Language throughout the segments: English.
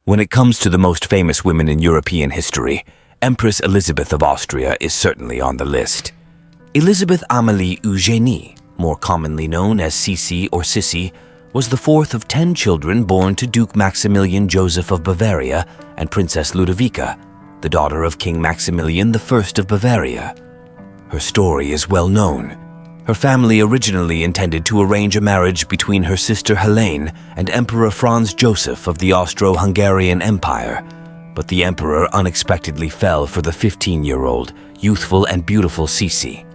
When it comes to the most famous women in European history, Empress Elisabeth of Austria is certainly on the list. Elisabeth Amalie Eugenie, more commonly known as Sisi or Sisi, was the fourth of 10 children born to Duke Maximilian Joseph of Bavaria and Princess Ludovica, the daughter of King Maximilian I of Bavaria. Her story is well known. Her family originally intended to arrange a marriage between her sister Helene and Emperor Franz Joseph of the Austro-Hungarian Empire, but the emperor unexpectedly fell for the 15-year-old, youthful and beautiful Sisi.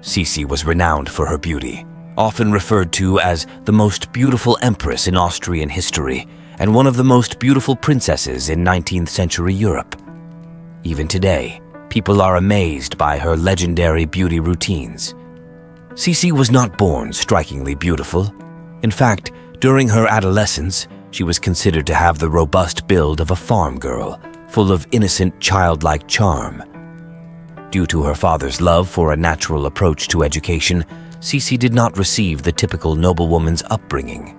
Sisi was renowned for her beauty, often referred to as the most beautiful empress in Austrian history and one of the most beautiful princesses in 19th century Europe. Even today, people are amazed by her legendary beauty routines. Sisi was not born strikingly beautiful. In fact, during her adolescence, she was considered to have the robust build of a farm girl, full of innocent, childlike charm. Due to her father's love for a natural approach to education, Sisi did not receive the typical noblewoman's upbringing.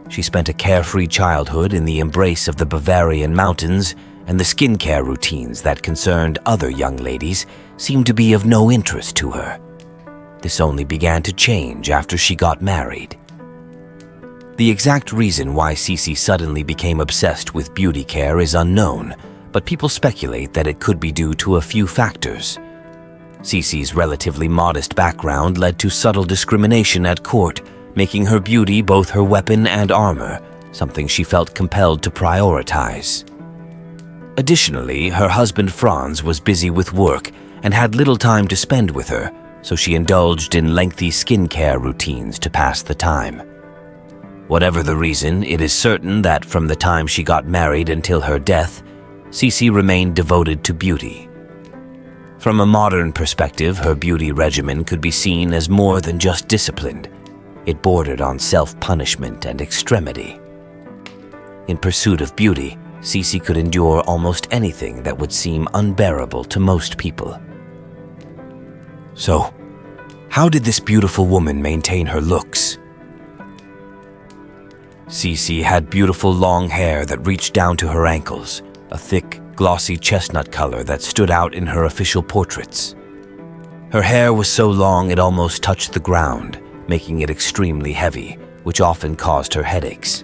She spent a carefree childhood in the embrace of the Bavarian mountains, and the skincare routines that concerned other young ladies seemed to be of no interest to her. This only began to change after she got married. The exact reason why Sisi suddenly became obsessed with beauty care is unknown, but people speculate that it could be due to a few factors. Sisi's relatively modest background led to subtle discrimination at court, making her beauty both her weapon and armor, something she felt compelled to prioritize. Additionally, her husband Franz was busy with work and had little time to spend with her, so she indulged in lengthy skincare routines to pass the time. Whatever the reason, it is certain that from the time she got married until her death, Sisi remained devoted to beauty. From a modern perspective, her beauty regimen could be seen as more than just disciplined. It bordered on self-punishment and extremity. In pursuit of beauty, Sisi could endure almost anything that would seem unbearable to most people. So, how did this beautiful woman maintain her looks? Sisi had beautiful long hair that reached down to her ankles, a thick, glossy chestnut color that stood out in her official portraits. Her hair was so long it almost touched the ground, making it extremely heavy, which often caused her headaches.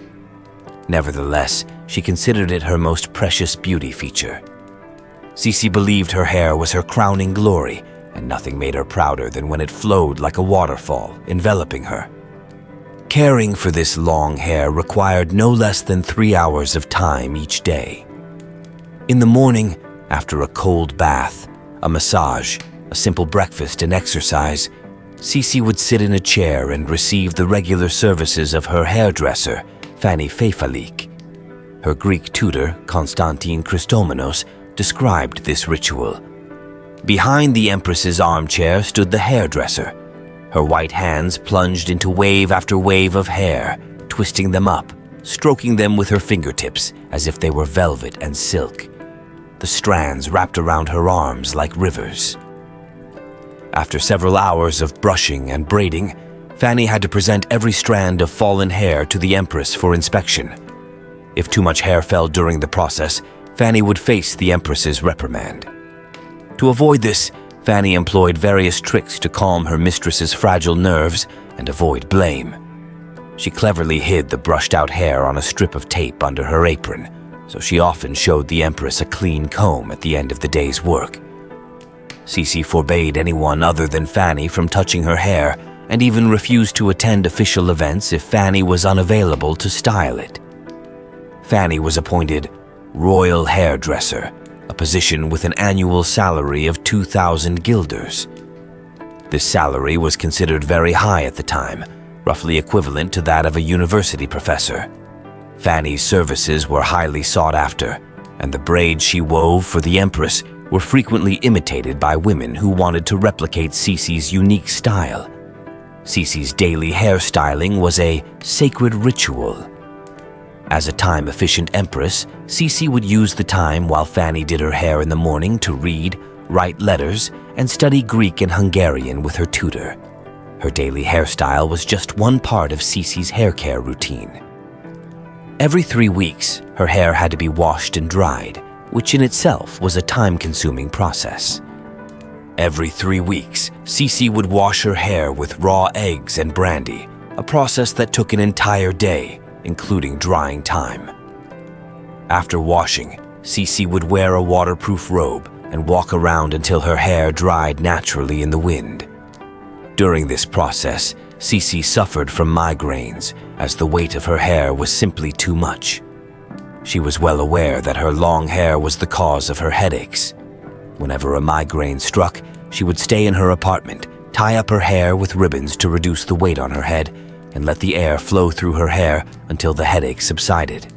Nevertheless, she considered it her most precious beauty feature. Sisi believed her hair was her crowning glory, and nothing made her prouder than when it flowed like a waterfall, enveloping her. Caring for this long hair required no less than 3 hours of time each day. In the morning, after a cold bath, a massage, a simple breakfast and exercise, Sisi would sit in a chair and receive the regular services of her hairdresser, Fanny Fefalik. Her Greek tutor, Konstantin Christomenos, described this ritual. Behind the Empress's armchair stood the hairdresser. Her white hands plunged into wave after wave of hair, twisting them up, stroking them with her fingertips as if they were velvet and silk. The strands wrapped around her arms like rivers. After several hours of brushing and braiding, Fanny had to present every strand of fallen hair to the Empress for inspection. If too much hair fell during the process, Fanny would face the Empress's reprimand. To avoid this, Fanny employed various tricks to calm her mistress's fragile nerves and avoid blame. She cleverly hid the brushed-out hair on a strip of tape under her apron, so she often showed the Empress a clean comb at the end of the day's work. Sisi forbade anyone other than Fanny from touching her hair and even refused to attend official events if Fanny was unavailable to style it. Fanny was appointed royal hairdresser, a position with an annual salary of 2,000 guilders. This salary was considered very high at the time, roughly equivalent to that of a university professor. Fanny's services were highly sought after, and the braids she wove for the Empress were frequently imitated by women who wanted to replicate Sisi's unique style. Sisi's daily hairstyling was a sacred ritual. As a time-efficient empress, Sisi would use the time while Fanny did her hair in the morning to read, write letters, and study Greek and Hungarian with her tutor. Her daily hairstyle was just one part of Sisi's haircare routine. Every 3 weeks, her hair had to be washed and dried, which in itself was a time-consuming process. Every 3 weeks, Sisi would wash her hair with raw eggs and brandy, a process that took an entire day, including drying time. After washing, Sisi would wear a waterproof robe and walk around until her hair dried naturally in the wind. During this process, Sisi suffered from migraines as the weight of her hair was simply too much. She was well aware that her long hair was the cause of her headaches. Whenever a migraine struck, she would stay in her apartment, tie up her hair with ribbons to reduce the weight on her head, and let the air flow through her hair until the headache subsided.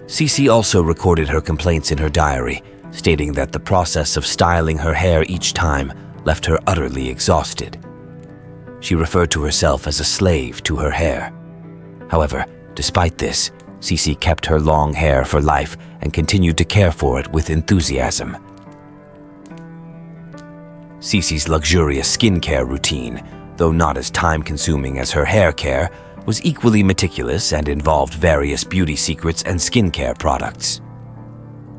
Sisi also recorded her complaints in her diary, stating that the process of styling her hair each time left her utterly exhausted. She referred to herself as a slave to her hair. However, despite this, Sisi kept her long hair for life and continued to care for it with enthusiasm. Sisi's luxurious skincare routine, though not as time-consuming as her hair care, was equally meticulous and involved various beauty secrets and skincare products.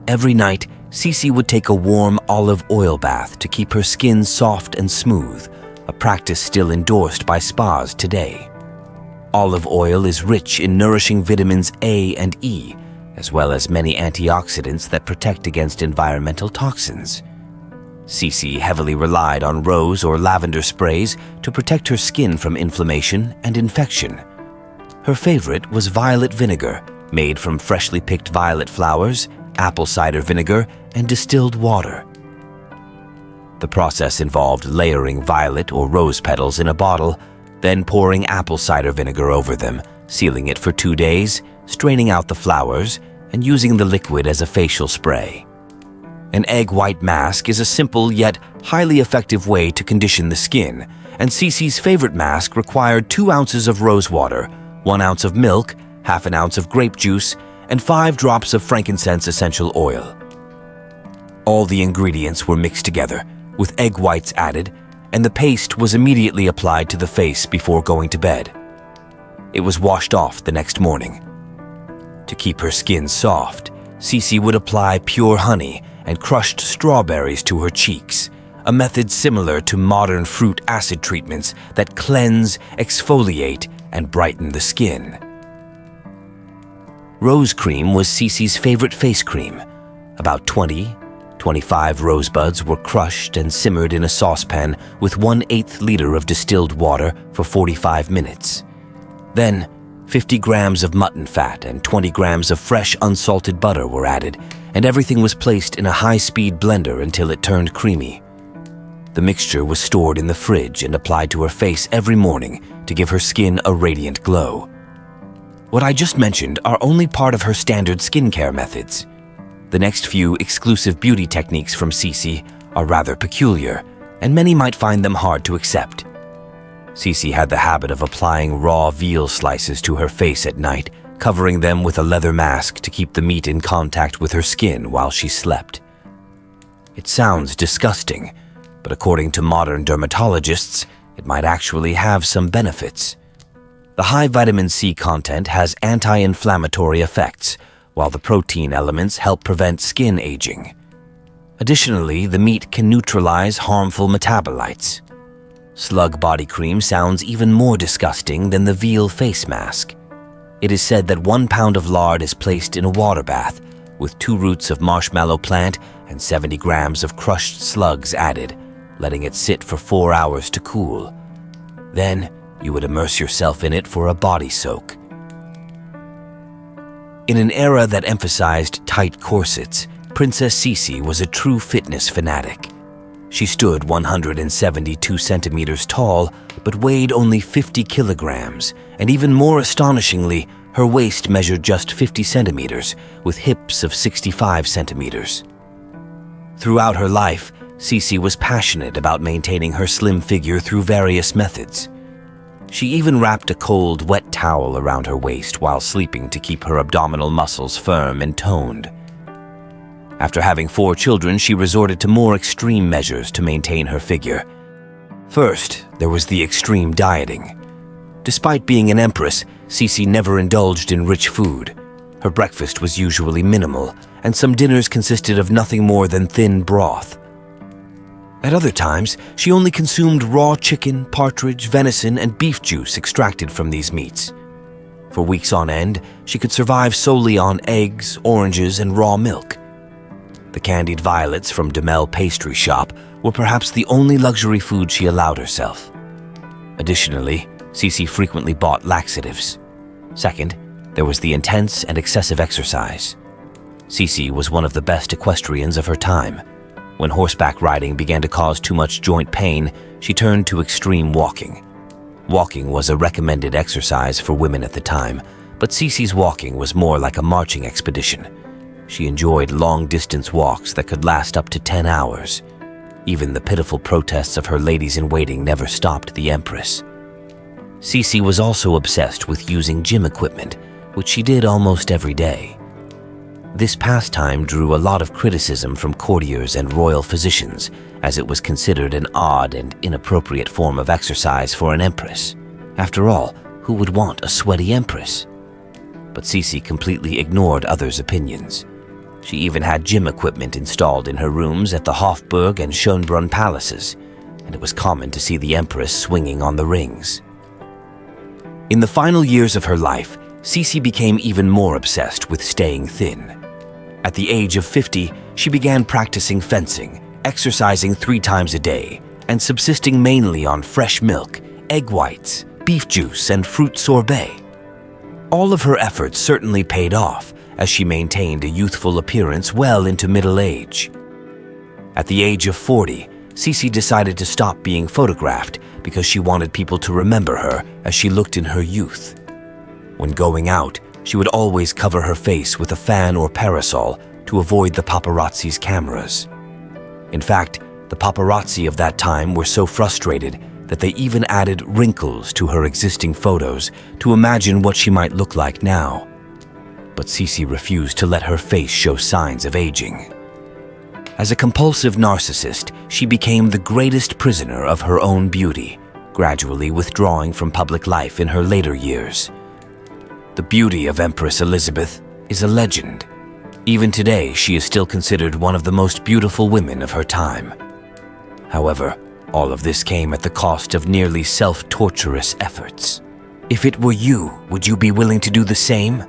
Every night, Sisi would take a warm olive oil bath to keep her skin soft and smooth, a practice still endorsed by spas today. Olive oil is rich in nourishing vitamins A and E, as well as many antioxidants that protect against environmental toxins. Sisi heavily relied on rose or lavender sprays to protect her skin from inflammation and infection. Her favorite was violet vinegar, made from freshly picked violet flowers, apple cider vinegar, and distilled water. The process involved layering violet or rose petals in a bottle, then pouring apple cider vinegar over them, sealing it for 2 days, straining out the flowers, and using the liquid as a facial spray. An egg white mask is a simple yet highly effective way to condition the skin, and Sisi's favorite mask required 2 ounces of rose water, 1 ounce of milk, half an ounce of grape juice, and 5 drops of frankincense essential oil. All the ingredients were mixed together, with egg whites added, and the paste was immediately applied to the face before going to bed. It was washed off the next morning. To keep her skin soft, Sisi would apply pure honey and crushed strawberries to her cheeks, a method similar to modern fruit acid treatments that cleanse, exfoliate, and brighten the skin. Rose cream was Sisi's favorite face cream. About 25 rosebuds were crushed and simmered in a saucepan with 1/8 liter of distilled water for 45 minutes. Then, 50 grams of mutton fat and 20 grams of fresh unsalted butter were added, and everything was placed in a high-speed blender until it turned creamy. The mixture was stored in the fridge and applied to her face every morning to give her skin a radiant glow. What I just mentioned are only part of her standard skincare methods. The next few exclusive beauty techniques from Sisi are rather peculiar, and many might find them hard to accept. Sisi had the habit of applying raw veal slices to her face at night, covering them with a leather mask to keep the meat in contact with her skin while she slept. It sounds disgusting, but according to modern dermatologists, it might actually have some benefits. The high vitamin C content has anti-inflammatory effects, while the protein elements help prevent skin aging. Additionally, the meat can neutralize harmful metabolites. Slug body cream sounds even more disgusting than the veal face mask. It is said that 1 pound of lard is placed in a water bath, with 2 roots of marshmallow plant and 70 grams of crushed slugs added, letting it sit for 4 hours to cool. Then, you would immerse yourself in it for a body soak. In an era that emphasized tight corsets, Princess Sisi was a true fitness fanatic. She stood 172 centimeters tall, but weighed only 50 kilograms, and even more astonishingly, her waist measured just 50 centimeters, with hips of 65 centimeters. Throughout her life, Sisi was passionate about maintaining her slim figure through various methods. She even wrapped a cold, wet towel around her waist while sleeping to keep her abdominal muscles firm and toned. After having 4 children, she resorted to more extreme measures to maintain her figure. First, there was the extreme dieting. Despite being an empress, Sisi never indulged in rich food. Her breakfast was usually minimal, and some dinners consisted of nothing more than thin broth. At other times, she only consumed raw chicken, partridge, venison, and beef juice extracted from these meats. For weeks on end, she could survive solely on eggs, oranges, and raw milk. The candied violets from Demel Pastry Shop were perhaps the only luxury food she allowed herself. Additionally, Sisi frequently bought laxatives. Second, there was the intense and excessive exercise. Sisi was one of the best equestrians of her time. When horseback riding began to cause too much joint pain, she turned to extreme walking. Walking was a recommended exercise for women at the time, but Sisi's walking was more like a marching expedition. She enjoyed long-distance walks that could last up to 10 hours. Even the pitiful protests of her ladies-in-waiting never stopped the Empress. Sisi was also obsessed with using gym equipment, which she did almost every day. This pastime drew a lot of criticism from courtiers and royal physicians, as it was considered an odd and inappropriate form of exercise for an empress. After all, who would want a sweaty empress? But Sisi completely ignored others' opinions. She even had gym equipment installed in her rooms at the Hofburg and Schönbrunn palaces, and it was common to see the empress swinging on the rings. In the final years of her life, Sisi became even more obsessed with staying thin. At the age of 50, she began practicing fencing, exercising 3 times a day, and subsisting mainly on fresh milk, egg whites, beef juice, and fruit sorbet. All of her efforts certainly paid off, as she maintained a youthful appearance well into middle age. At the age of 40, Sisi decided to stop being photographed because she wanted people to remember her as she looked in her youth. When going out, she would always cover her face with a fan or parasol to avoid the paparazzi's cameras. In fact, the paparazzi of that time were so frustrated that they even added wrinkles to her existing photos to imagine what she might look like now. But Sisi refused to let her face show signs of aging. As a compulsive narcissist, she became the greatest prisoner of her own beauty, gradually withdrawing from public life in her later years. The beauty of Empress Elisabeth is a legend. Even today, she is still considered one of the most beautiful women of her time. However, all of this came at the cost of nearly self-torturous efforts. If it were you, would you be willing to do the same?